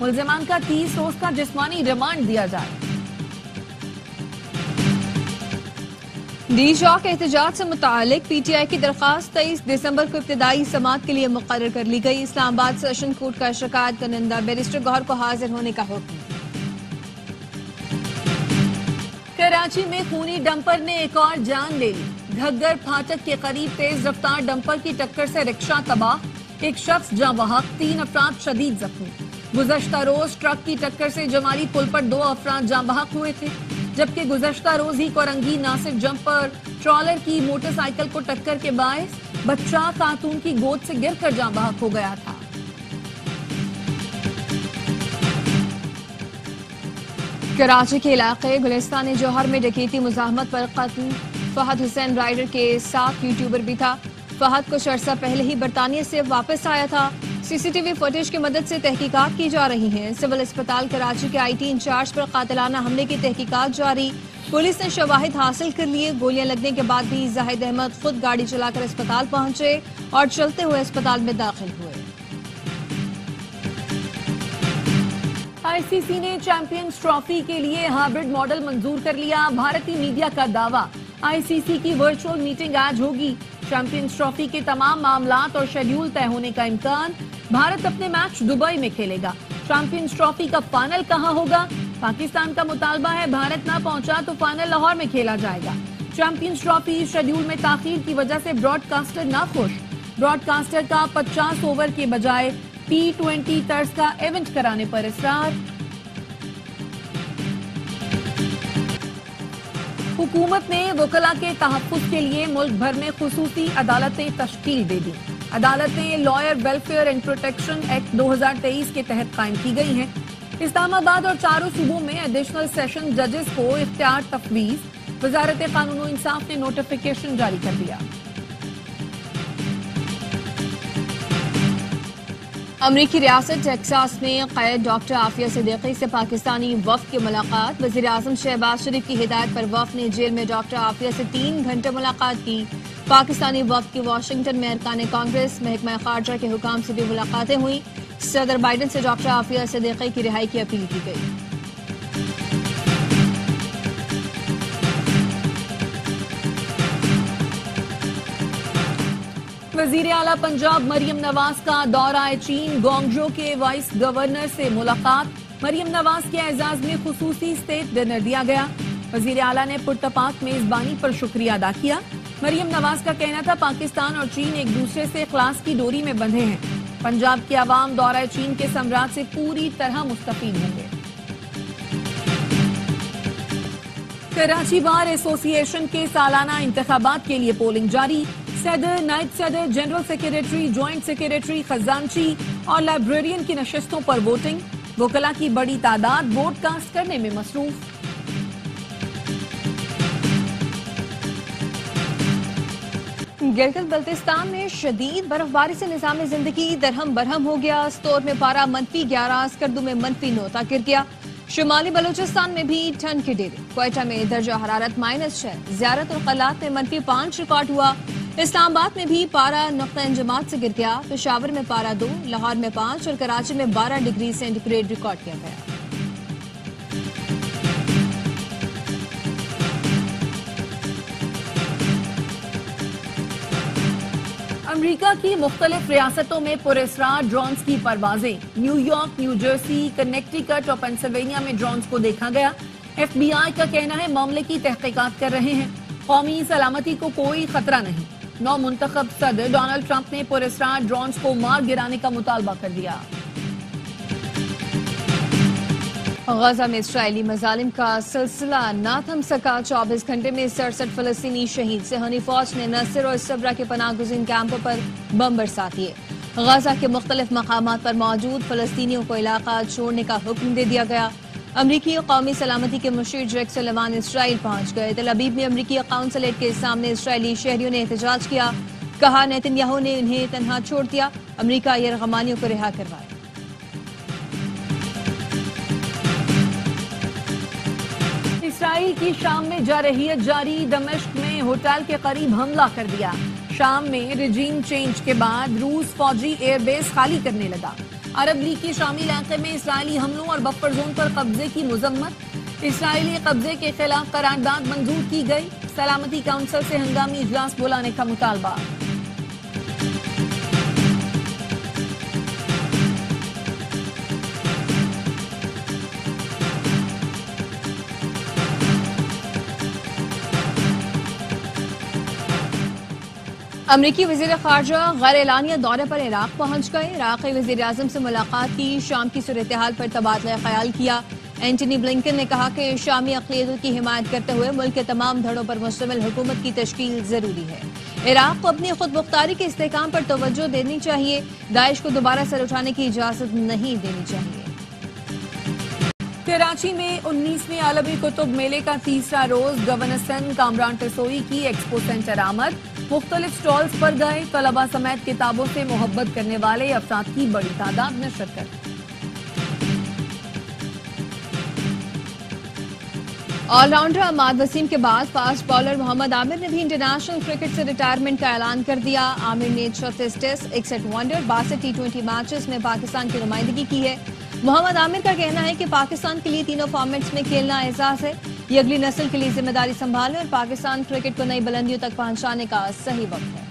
ملزمان کا 30 روز کا جسمانی ریمانڈ دیا جائے۔ ڈی شاک احتجاج سے متعلق پی ٹی آئی کی درخواست 23 دسمبر کو ابتدائی سماعت کے لیے مقرر کر لی گئی۔ اسلام آباد سیشن کورٹ کا شکایت کنندہ بیرسٹر گوہر کو حاضر ہونے کا حکم۔ کراچی میں خونی ڈمپر نے ایک اور جان لے لی۔ گھگر پھاٹک کے قریب تیز رفتار ڈمپر کی ٹکر سے رکشہ تباہ، ایک شخص جاں بحق، 3 افراد شدید زخمی۔ گزشتہ روز ٹرک کی ٹکر سے جمالی پل پر 2 افراد جاں بحق ہوئے تھے، جبکہ گزشتہ روز ہی کورنگی ناصر جمپر ٹرالر کی موٹر سائیکل کو ٹکر کے باعث بچہ خاتون کی گود سے گر کر جاں بحق ہو گیا تھا۔ کراچی کے علاقے گلستان جوہر میں ڈکیتی مزاحمت پر قتل فہد حسین رائڈر کے ساتھ یوٹیوبر بھی تھا۔ فہد کچھ عرصہ پہلے ہی برطانیہ سے واپس آیا تھا۔ سی سی ٹی وی فوٹیج کی مدد سے تحقیقات کی جا رہی ہیں۔ سول اسپتال کراچی کے آئی ٹی انچارج پر قاتلانہ حملے کی تحقیقات جاری۔ پولیس نے شواہد حاصل کر لیے۔ گولیاں لگنے کے بعد بھی زاہد احمد خود گاڑی چلا کر اسپتال پہنچے اور چلتے ہوئے اسپتال میں داخل ہوئے۔ آئی سی سی نے چیمپئنز ٹرافی کے لیے ہائبرڈ ماڈل منظور کر لیا۔ بھارتی میڈیا کا دعویٰ، آئی سی سی کی ورچوئل میٹنگ آج ہوگی۔ چیمپئنز ٹرافی کے تمام معاملات اور شیڈیول طے ہونے کا امکان۔ بھارت اپنے میچ دبئی میں کھیلے گا۔ چیمپئنز ٹرافی کا فائنل کہاں ہوگا؟ پاکستان کا مطالبہ ہے بھارت نہ پہنچا تو فائنل لاہور میں کھیلا جائے گا۔ چیمپئنز ٹرافی شیڈیول میں تاخیر کی وجہ سے براڈ کاسٹر ناخوش۔ براڈ کاسٹر کا 50 اوور کے بجائے T20 طرز کا ایونٹ کرانے پر اصرار۔ حکومت نے وکلاء کے تحفظ کے لیے ملک بھر میں خصوصی عدالتیں تشکیل دے دی۔ عدالتیں lawyer welfare and protection act 2023 کے تحت قائم کی گئی ہیں۔ اسلام آباد اور چاروں صوبوں میں ایڈیشنل سیشن ججز کو اختیار تفویض۔ وزارت قانون و انصاف نے نوٹیفیکیشن جاری کر دیا۔ امریکی ریاست ٹیکساس میں قید ڈاکٹر عافیہ صدیقی سے پاکستانی وفد کی ملاقات۔ وزیر اعظم شہباز شریف کی ہدایت پر وفد نے جیل میں ڈاکٹر عافیہ سے 3 گھنٹے ملاقات کی۔ پاکستانی وفد کی واشنگٹن میں ارکان کانگریس، محکمہ خارجہ کے حکام سے بھی ملاقاتیں ہوئیں۔ صدر بائیڈن سے ڈاکٹر عافیہ صدیقی کی رہائی کی اپیل کی گئی۔ وزیر اعلیٰ پنجاب مریم نواز کا دورہ چین، گوانگجو کے وائس گورنر سے ملاقات۔ مریم نواز کے اعزاز میں خصوصی اسٹیٹ ڈنر دیا گیا۔ وزیر اعلیٰ نے پرتپاک میزبانی پر شکریہ ادا کیا۔ مریم نواز کا کہنا تھا پاکستان اور چین ایک دوسرے سے اخلاص کی ڈوری میں بندھے ہیں۔ پنجاب کے عوام دورہ چین کے ثمرات سے پوری طرح مستفید ہوں گے۔ کراچی بار ایسوسی ایشن کے سالانہ انتخابات کے لیے پولنگ جاری۔ صدر، نائب صدر، جنرل سیکریٹری، جوائنٹ سیکریٹری، خزانچی اور لائبریرین کی نشستوں پر ووٹنگ۔ وکلاء کی بڑی تعداد ووٹ کاسٹ کرنے میں مصروف۔ گلگت بلتستان میں شدید برف باری سے نظام زندگی درہم برہم ہو گیا۔ استور میں پارہ -11، اسکردو میں -9 تک گر گیا۔ شمالی بلوچستان میں بھی ٹھنڈ کے ڈیرے۔ کوئٹہ میں درجہ حرارت -6، زیارت اور قلات میں -5 ریکارڈ ہوا۔ اسلام آباد میں بھی پارہ نقطہ انجماد سے گر گیا۔ پشاور میں پارہ 2، لاہور میں 5 اور کراچی میں 12 ڈگری سینٹی گریڈ ریکارڈ کیا گیا۔ امریکہ کی مختلف ریاستوں میں پراسرار ڈرونز کی پروازیں۔ New York, new Jersey, Connecticut اور پینسلوینیا میں ڈرونز کو دیکھا گیا۔ ایف بی آئی کا کہنا ہے معاملے کی تحقیقات کر رہے ہیں۔ قومی سلامتی کو کوئی خطرہ نہیں۔ نو منتخب صدر ڈونلڈ ٹرمپ نے پراسرار ڈرونز کو مار گرانے کا مطالبہ کر دیا۔ غزہ میں اسرائیلی مظالم کا سلسلہ نہ تھم سکا۔ 24 گھنٹے میں 67 فلسطینی شہید۔ صہیونی فوج نے نصر اور صبرا کے پناہ گزین کیمپوں پر بم برسا دیے۔ غزہ کے مختلف مقامات پر موجود فلسطینیوں کو علاقہ چھوڑنے کا حکم دے دیا گیا۔ امریکی قومی سلامتی کے مشیر جیک سلیوان اسرائیل پہنچ گئے۔ تل ابیب میں امریکی قونصلیٹ کے سامنے اسرائیلی شہریوں نے احتجاج کیا۔ کہا نیتن یاہو نے انہیں تنہا چھوڑ دیا، امریکہ یرغمالیوں کو رہا کروائے۔ اسرائیل کی شام میں جارحیت جاری۔ دمشق میں ہوٹل کے قریب حملہ کر دیا۔ شام میں رجیم چینج کے بعد روس فوجی ایئر بیس خالی کرنے لگا۔ عرب لیگ کی شامی علاقے میں اسرائیلی حملوں اور بفر زون پر قبضے کی مذمت، اسرائیلی قبضے کے خلاف قرارداد منظور کی گئی، سلامتی کونسل سے ہنگامی اجلاس بلانے کا مطالبہ۔ امریکی وزیر خارجہ غیر اعلانیہ دورے پر عراق پہنچ گئے، عراقی وزیر اعظم سے ملاقات کی، شام کی صورتحال پر تبادلہ خیال کیا۔ اینٹونی بلنکن نے کہا کہ شامی اقلیتوں کی حمایت کرتے ہوئے ملک کے تمام دھڑوں پر مشتمل حکومت کی تشکیل ضروری ہے۔ عراق کو اپنی خود مختاری کے استحکام پر توجہ دینی چاہیے، داعش کو دوبارہ سر اٹھانے کی اجازت نہیں دینی چاہیے۔ کراچی میں 19ویں عالمی کتب میلے کا تیسرا روز، گورنر سندھ کامران ٹسوئی کی ایکسپو سینٹر آمد، مختلف سٹالز پر گئے، طلباء سمیت کتابوں سے محبت کرنے والے افراد کی بڑی تعداد میں شرکت۔ آل راؤنڈر عماد وسیم کے بعد فاسٹ بالر محمد عامر نے بھی انٹرنیشنل کرکٹ سے ریٹائرمنٹ کا اعلان کر دیا۔ عامر نے 36 ٹیسٹ، 61 ون ڈے اور 62 T20 میچز میں پاکستان کی نمائندگی کی ہے۔ محمد عامر کا کہنا ہے کہ پاکستان کے لیے تینوں فارمیٹس میں کھیلنا اعزاز ہے، یہ اگلی نسل کے لیے ذمہ داری سنبھالنے اور پاکستان کرکٹ کو نئی بلندیوں تک پہنچانے کا صحیح وقت ہے۔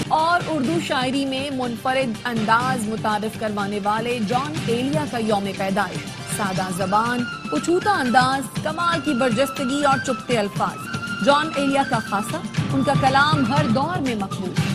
اور اردو شاعری میں منفرد انداز متعارف کروانے والے جان ایلیا کا یوم پیدائش، سادہ زبان، اچھوتا انداز، کمال کی برجستگی اور چپتے الفاظ، جان ایلیا کا خاصہ، ان کا کلام ہر دور میں مقبول۔